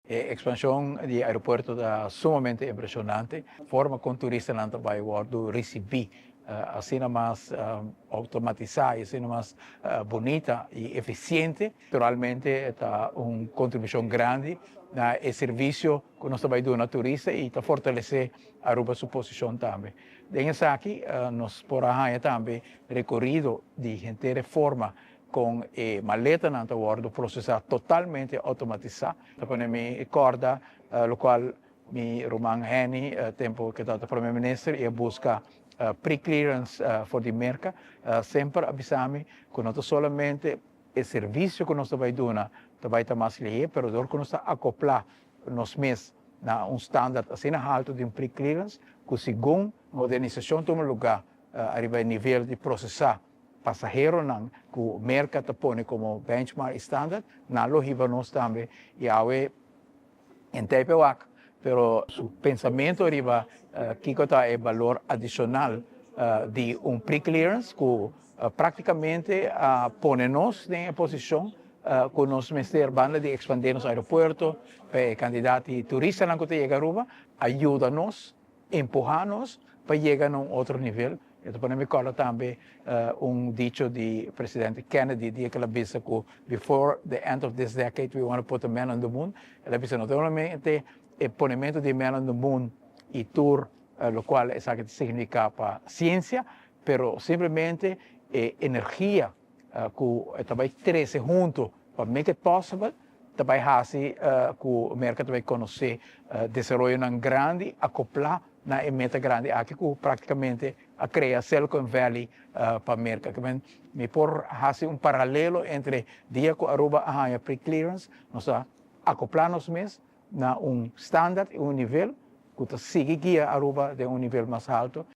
expansión de aeropuerto da sumamente impresionante, forma com turista não vai do receber assim mais automatizada, assim mais bonita e eficiente, naturalmente está uma contribuição grande no serviço que nós vai dar ao turista e está fortalecer a sua posição também. Dentro aqui, nós podemos também recorrido de gente de forma com maleta na bordo processar totalmente automatizado. Depois me recorda o qual mi Roman Heni, tempo que estava primeiro-ministro, e busca pre-clearance for the merca, sempre avisamos que não somente o serviço que nós vai dar, vai estar mais livre, mas que nós acoplar nos meses na standard assim alto de pre-clearance, que segundo modernização toma lugar, arriba ao nível de processar passageiro não, que o mercado põe como benchmark standard, na loja nós também e aí em TPWAC, pero su pensamento arriba que está o valor adicional de pre-clearance que praticamente põe-nos em posição com nós mestre banda de expandir nos aeroportos, candidatos e turistas que chegam a Aruba, ajuda-nos, empurra-nos para chegar a outro nível. Então, me recordo também dicho de presidente Kennedy, dia que ele disse que before the end of this decade we want to put a man on the moon. Ele disse não somente o ponimento de man on the moon e tour, lo qual é que significa para ciência, pero simplesmente energia que também cresce junto para make it possible, também assim que o mercado vai conhecer desenvolvimento grande, acoplar na meta grande aqui que praticamente a criar Silicon Valley para o mercado. Me por fazer paralelo entre dia que Aruba a pre-clearance, nós acoplar-nos mesmo na standard e nível que sigue guia Aruba de nível mais alto.